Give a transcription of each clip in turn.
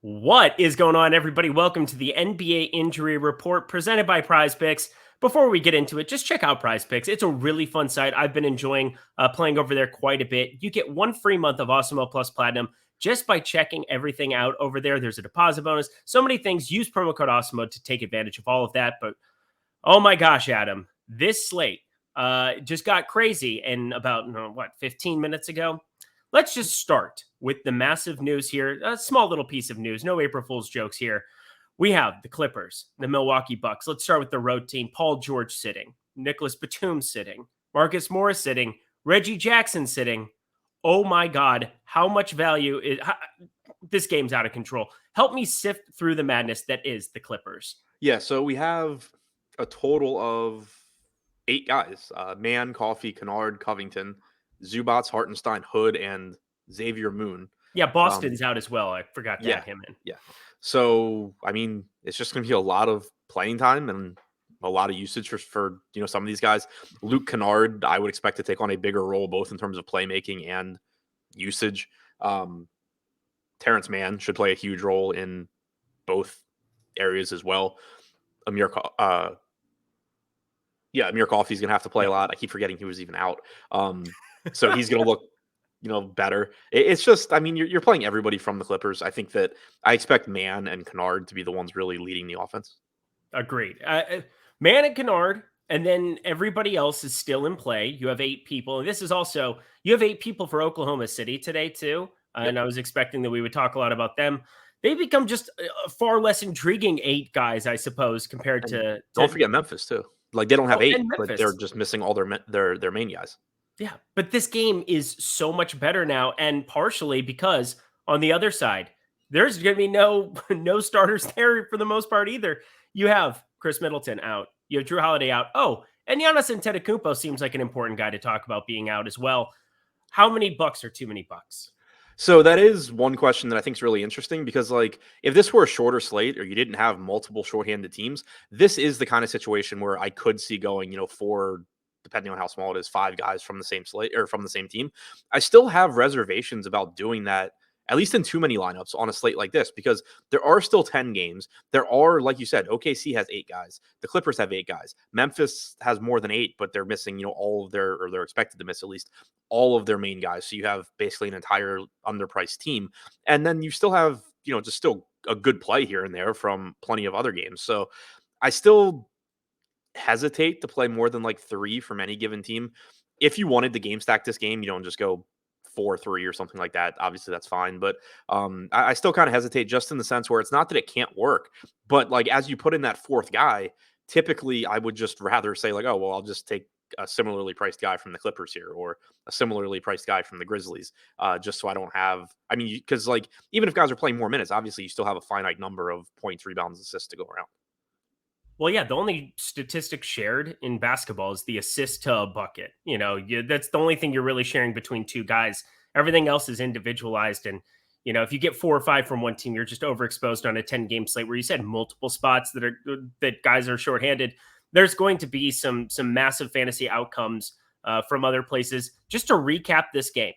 What is going on, everybody? Welcome to the NBA Injury Report presented by Prize Picks. Before we get into it, just check out Prize Picks. It's a really fun site. I've been enjoying playing over there quite a bit. You get 1 free month of Awesemo Plus Platinum just by checking everything out over there. There's a deposit bonus. So many things. Use promo code Awesemo to take advantage of all of that. But oh my gosh, Adam, this slate just got crazy. And about, 15 minutes ago? Let's just start with the massive news here. A small little piece of news. No April Fool's jokes here. We have the Clippers, the Milwaukee Bucks. Let's start with the road team. Paul George sitting. Nicholas Batum sitting. Marcus Morris sitting. Reggie Jackson sitting. Oh my God. How much value is... This game's out of control. Help me sift through the madness that is the Clippers. Yeah, so we have a total of 8 guys. Mann, Coffey, Kennard, Covington, Zubats, Hartenstein, Hood, and Xavier Moon. Yeah, Boston's out as well. I forgot to add him in. Yeah. So, I mean, it's just going to be a lot of playing time and a lot of usage for some of these guys. Luke Kennard, I would expect to take on a bigger role, both in terms of playmaking and usage. Terrence Mann should play a huge role in both areas as well. Amir Coffey's going to have to play a lot. I keep forgetting he was even out. So he's going to look, better. It's just, I mean, you're playing everybody from the Clippers. I think that I expect Mann and Kennard to be the ones really leading the offense. Agreed. Mann and Kennard, and then everybody else is still in play. You have 8 people. And this is also, you have 8 people for Oklahoma City today too. And I was expecting that we would talk a lot about them. They become just a far less intriguing 8 guys, I suppose, compared to... Don't forget Memphis too. Like, they don't have 8, but they're just missing all their main guys. Yeah, but this game is so much better now, and partially because on the other side, there's going to be no starters there for the most part either. You have Chris Middleton out. You have Drew Holiday out. Oh, and Giannis Antetokounmpo seems like an important guy to talk about being out as well. How many bucks are too many bucks? So that is one question that I think is really interesting because, like, if this were a shorter slate or you didn't have multiple shorthanded teams, this is the kind of situation where I could see going, 4, depending on how small it is, 5 guys from the same slate or from the same team. I still have reservations about doing that, at least in too many lineups on a slate like this, because there are still 10 games. There are, like you said, OKC has 8 guys. The Clippers have 8 guys. Memphis has more than 8, but they're missing, all of or they're expected to miss at least all of their main guys. So you have basically an entire underpriced team. And then you still have, just still a good play here and there from plenty of other games. So I still hesitate to play more than like 3 from any given team. If you wanted to game stack this game, you don't just go 4-3 or something like that. Obviously, that's fine. But I still kind of hesitate, just in the sense where it's not that it can't work, but like as you put in that 4th guy, typically I would just rather say like, oh, well, I'll just take a similarly priced guy from the Clippers here, or a similarly priced guy from the Grizzlies, just so I don't have, I mean, because like even if guys are playing more minutes, obviously you still have a finite number of points, rebounds, assists to go around. Well, yeah, the only statistic shared in basketball is the assist to a bucket. That's the only thing you're really sharing between 2 guys. Everything else is individualized. And, if you get 4 or 5 from one team, you're just overexposed on a 10-game slate where you said multiple spots that guys are shorthanded. There's going to be some massive fantasy outcomes from other places. Just to recap this game,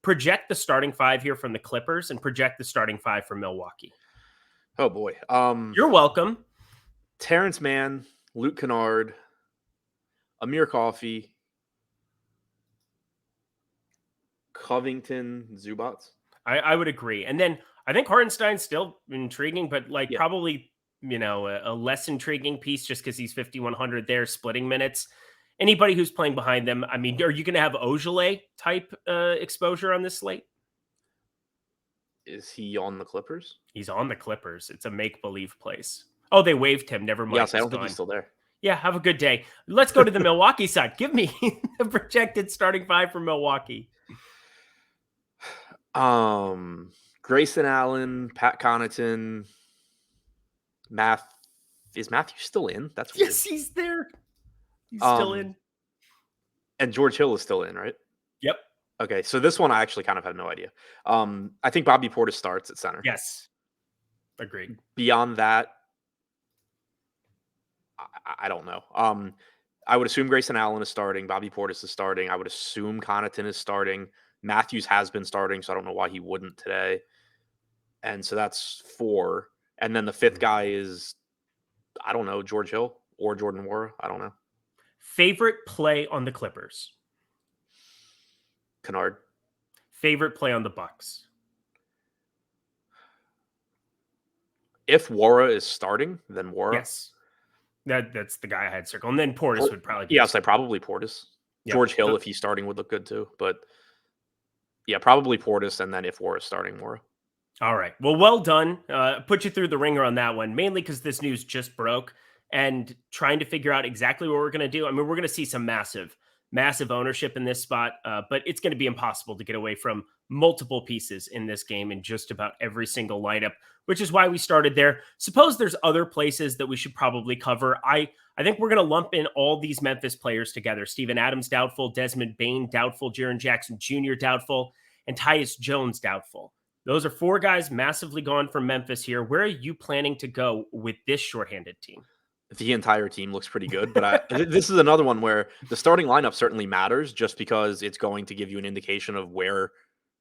project the starting 5 here from the Clippers and project the starting 5 from Milwaukee. Oh, boy. You're welcome. Terrence Mann, Luke Kennard, Amir Coffey, Covington, Zubats. I would agree. And then I think Hartenstein's still intriguing, but probably, a less intriguing piece just because he's 5,100 there, splitting minutes. Anybody who's playing behind them, I mean, are you going to have Ojale type exposure on this slate? Is he on the Clippers? He's on the Clippers. It's a make-believe place. Oh, they waived him. Never mind. Yes, I don't think he's still there. Yeah, have a good day. Let's go to the Milwaukee side. Give me the projected starting 5 for Milwaukee. Grayson Allen, Pat Connaughton, is Matthew still in? That's weird. Yes, he's there. He's still in. And George Hill is still in, right? Yep. Okay, so this one I actually kind of have no idea. I think Bobby Portis starts at center. Yes. Agreed. Beyond that, I don't know. I would assume Grayson Allen is starting. Bobby Portis is starting. I would assume Connaughton is starting. Matthews has been starting, so I don't know why he wouldn't today. And so that's 4. And then the 5th guy is, I don't know, George Hill or Jordan Nwora. I don't know. Favorite play on the Clippers? Kennard. Favorite play on the Bucks? If Nwora is starting, then Nwora. Yes. That's the guy I had circled. And then Portis would probably be. Yes, I probably Portis. Yep. George Hill, if he's starting, would look good too. But yeah, probably Portis, and then if Nwora is starting, Nwora. All right. Well done. Put you through the ringer on that one, mainly because this news just broke and trying to figure out exactly what we're going to do. I mean, we're going to see some massive ownership in this spot, but it's going to be impossible to get away from multiple pieces in this game in just about every single lineup, which is why we started there. Suppose there's other places that we should probably cover. I think we're going to lump in all these Memphis players together. Steven Adams, doubtful. Desmond Bane, doubtful. Jaren Jackson Jr., doubtful. And Tyus Jones, doubtful. Those are 4 guys massively gone from Memphis here. Where are you planning to go with this shorthanded team? The entire team looks pretty good, but this is another one where the starting lineup certainly matters just because it's going to give you an indication of where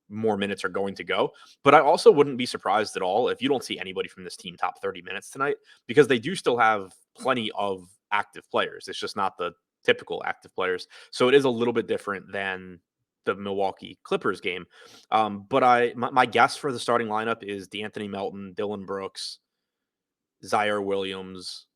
more minutes are going to go. But I also wouldn't be surprised at all if you don't see anybody from this team top 30 minutes tonight, because they do still have plenty of active players. It's just not the typical active players. So it is a little bit different than the Milwaukee Clippers game. But my guess for the starting lineup is D'Anthony Melton, Dylan Brooks, Zaire Williams,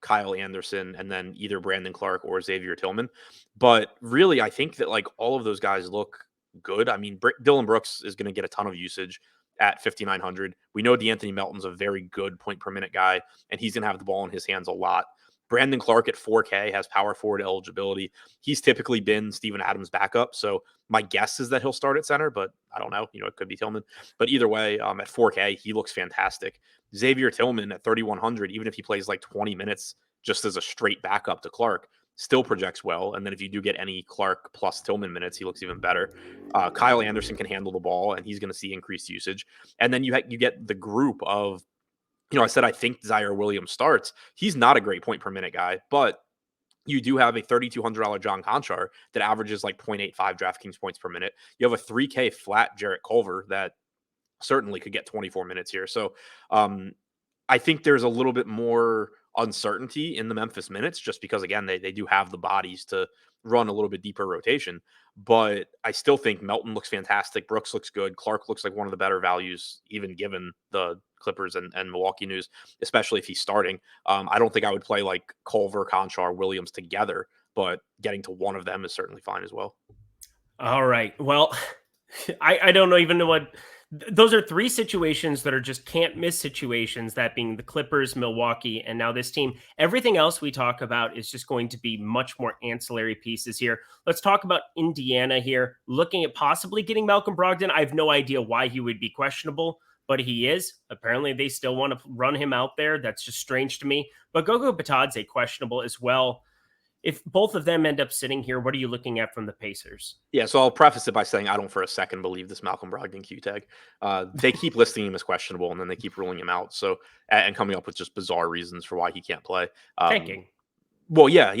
Kyle Anderson, and then either Brandon Clark or Xavier Tillman. But really, I think that like all of those guys look good. I mean, Dylan Brooks is going to get a ton of usage at 5,900. We know D'Anthony Melton's a very good point per minute guy, and he's going to have the ball in his hands a lot. Brandon Clark at 4K has power forward eligibility. He's typically been Steven Adams' backup, so my guess is that he'll start at center, but I don't know. It could be Tillman. But either way, at 4K, he looks fantastic. Xavier Tillman at 3,100, even if he plays like 20 minutes just as a straight backup to Clark, still projects well. And then if you do get any Clark plus Tillman minutes, he looks even better. Kyle Anderson can handle the ball, and he's going to see increased usage. And then you get the group of, I said I think Zaire Williams starts. He's not a great point per minute guy, but you do have a $3,200 John Conchar that averages like 0.85 DraftKings points per minute. You have a 3K flat Jarrett Culver that certainly could get 24 minutes here. So I think there's a little bit more uncertainty in the Memphis minutes just because, again, they do have the bodies to run a little bit deeper rotation. But I still think Melton looks fantastic. Brooks looks good. Clark looks like one of the better values, even given the Clippers and Milwaukee news, especially if he's starting. I don't think I would play like Culver, Conchar, Williams together, but getting to one of them is certainly fine as well. All right. Well, I don't even know what those are. 3 situations that are just can't miss situations, that being the Clippers, Milwaukee, and now this team. Everything else we talk about is just going to be much more ancillary pieces here. Let's talk about Indiana here, looking at possibly getting Malcolm Brogdon. I have no idea why he would be questionable, but he is. Apparently they still want to run him out there. That's just strange to me. But Goga Bitadze questionable as well. If both of them end up sitting here, what are you looking at from the Pacers? Yeah, so I'll preface it by saying I don't for a second believe this Malcolm Brogdon Q tag. They keep listing him as questionable, and then they keep ruling him out. So and coming up with just bizarre reasons for why he can't play. Tanking. Well, yeah.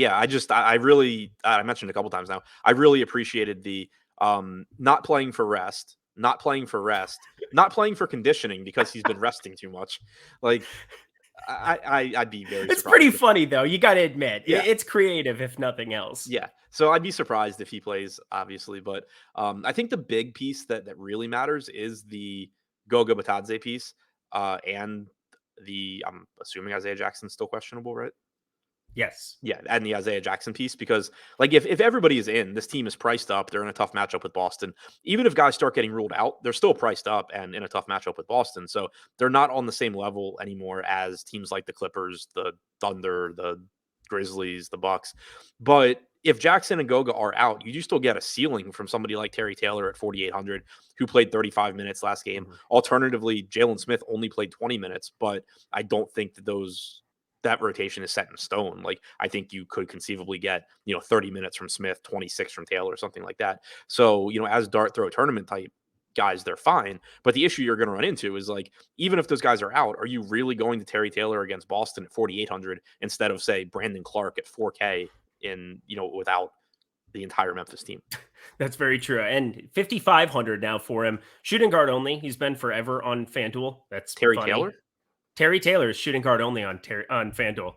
I really I mentioned a couple times now. I really appreciated the not playing for rest, not playing for conditioning because he's been resting too much. Like I'd be very It's surprised. pretty funny, though. You got to admit. Yeah. It's creative, if nothing else. Yeah. So I'd be surprised if he plays, obviously. But I think the big piece that really matters is the Goga Bitadze piece. And I'm assuming Isaiah Jackson's still questionable, right? Yes. Yeah, and the Isaiah Jackson piece, because like if everybody is in, this team is priced up. They're in a tough matchup with Boston. Even if guys start getting ruled out, they're still priced up and in a tough matchup with Boston. So they're not on the same level anymore as teams like the Clippers, the Thunder, the Grizzlies, the Bucks. But if Jackson and Goga are out, you do still get a ceiling from somebody like Terry Taylor at 4,800, who played 35 minutes last game. Mm-hmm. Alternatively, Jalen Smith only played 20 minutes, but I don't think that rotation is set in stone. Like I think you could conceivably get, 30 minutes from Smith, 26 from Taylor, or something like that. So, as dart throw tournament type guys, they're fine. But the issue you're going to run into is like, even if those guys are out, are you really going to Terry Taylor against Boston at 4,800 instead of say Brandon Clark at 4K without the entire Memphis team. That's very true. And 5,500 now for him. Shooting guard only. He's been forever on FanDuel. That's Terry funny. Taylor? Terry Taylor is shooting guard only on FanDuel.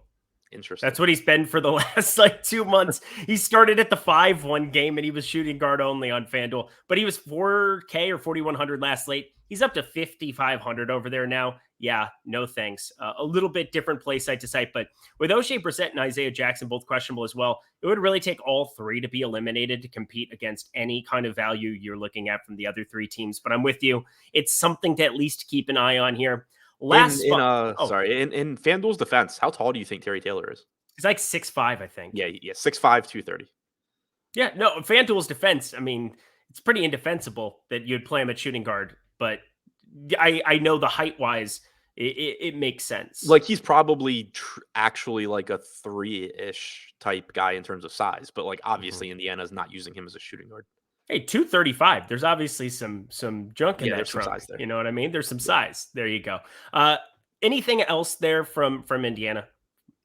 Interesting. That's what he's been for the last like 2 months. He started at the 5-1 game and he was shooting guard only on FanDuel, but he was 4K or 4,100 last slate. He's up to 5,500 over there now. Yeah, no thanks. A little bit different play site to site, but with O'Shea Brissett and Isaiah Jackson both questionable as well, it would really take all three to be eliminated to compete against any kind of value you're looking at from the other three teams. But I'm with you. It's something to at least keep an eye on here. In FanDuel's defense, how tall do you think Terry Taylor is? He's like 6'5", I think. Yeah, 6'5", 230. Yeah, no, FanDuel's defense, I mean, it's pretty indefensible that you'd play him at shooting guard, but I know the height-wise, it makes sense. Like, he's probably actually like a 3-ish type guy in terms of size, but like obviously Indiana's not using him as a shooting guard. Hey, 235. There's obviously some junk in that trunk. Size there. You know what I mean? There's some size. There you go. Anything else there from Indiana?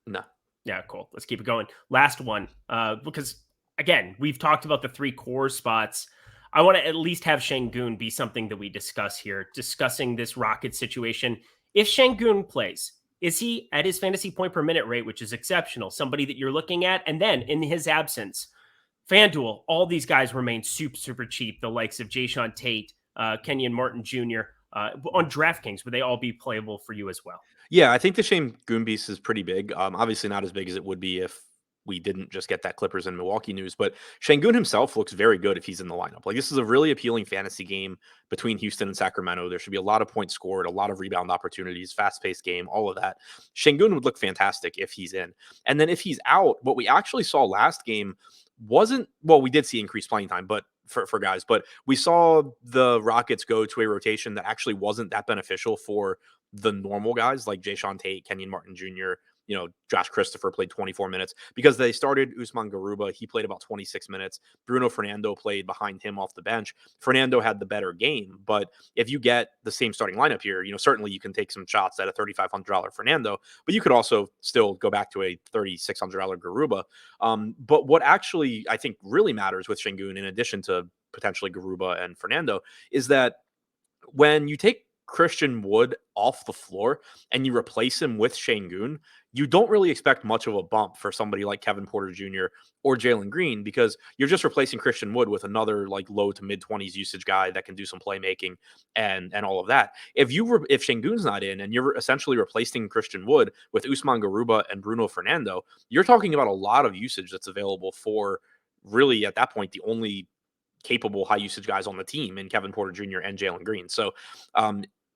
No. Yeah, cool. Let's keep it going. Last one. Because again, we've talked about the three core spots. I want to at least have Sengun be something that we discuss here, discussing this Rocket situation. If Sengun plays, is he at his fantasy point per minute rate, which is exceptional, somebody that you're looking at? And then in his absence, FanDuel, all these guys remain super cheap. The likes of Jayshawn Tate, Kenyon Martin Jr. On DraftKings, would they all be playable for you as well? Yeah, I think the Sengun beast is pretty big. Obviously not as big as it would be if we didn't just get that Clippers and Milwaukee news, but Sengun himself looks very good if he's in the lineup. Like, this is a really appealing fantasy game between Houston and Sacramento. There should be a lot of points scored, a lot of rebound opportunities, fast-paced game, all of that. Sengun would look fantastic if he's in. And then if he's out, what we actually saw last game we did see increased playing time, but for guys, but we saw the Rockets go to a rotation that actually wasn't that beneficial for the normal guys like Jayshawn Tate, Kenyon Martin Jr., Josh Christopher played 24 minutes because they started Usman Garuba. He played about 26 minutes. Bruno Fernando played behind him off the bench. Fernando had the better game, but if you get the same starting lineup here, certainly you can take some shots at a $3,500 Fernando, but you could also still go back to a $3,600 Garuba. But what actually I think really matters with Sengun, in addition to potentially Garuba and Fernando, is that when you take Christian Wood off the floor and you replace him with Sengun, you don't really expect much of a bump for somebody like Kevin Porter Jr. or Jalen Green, because you're just replacing Christian Wood with another like low to mid 20s usage guy that can do some playmaking and all of that. If Sengun's not in and you're essentially replacing Christian Wood with Usman Garuba and Bruno Fernando, you're talking about a lot of usage that's available for really at that point the only capable high usage guys on the team in Kevin Porter Jr. and Jalen Green. So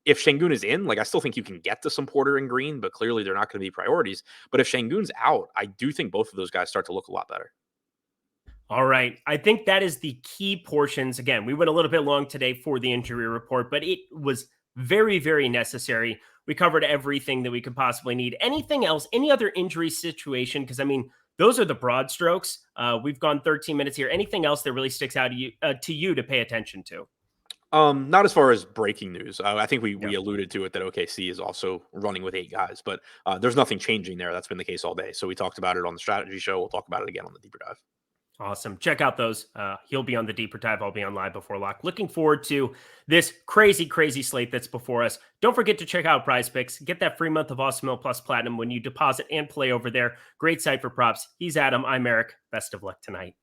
if Sengun is in, like, I still think you can get to some Porter and Green, but clearly they're not going to be priorities. But if Sengun's out, I do think both of those guys start to look a lot better. All right. I think that is the key portions. Again, we went a little bit long today for the injury report, but it was very, very necessary. We covered everything that we could possibly need. Anything else? Any other injury situation? Because, I mean, those are the broad strokes. We've gone 13 minutes here. Anything else that really sticks out to you to pay attention to? Not as far as breaking news. I think we alluded to it that OKC is also running with 8 guys, but there's nothing changing there. That's been the case all day. So we talked about it on the strategy show. We'll talk about it again on the deeper dive. Awesome. Check out those. He'll be on the deeper dive. I'll be on live before lock. Looking forward to this crazy slate that's before us. Don't forget to check out Prize Picks. Get that free month of Awesemo Plus Platinum when you deposit and play over there. Great site for props. He's Adam. I'm Eric. Best of luck tonight.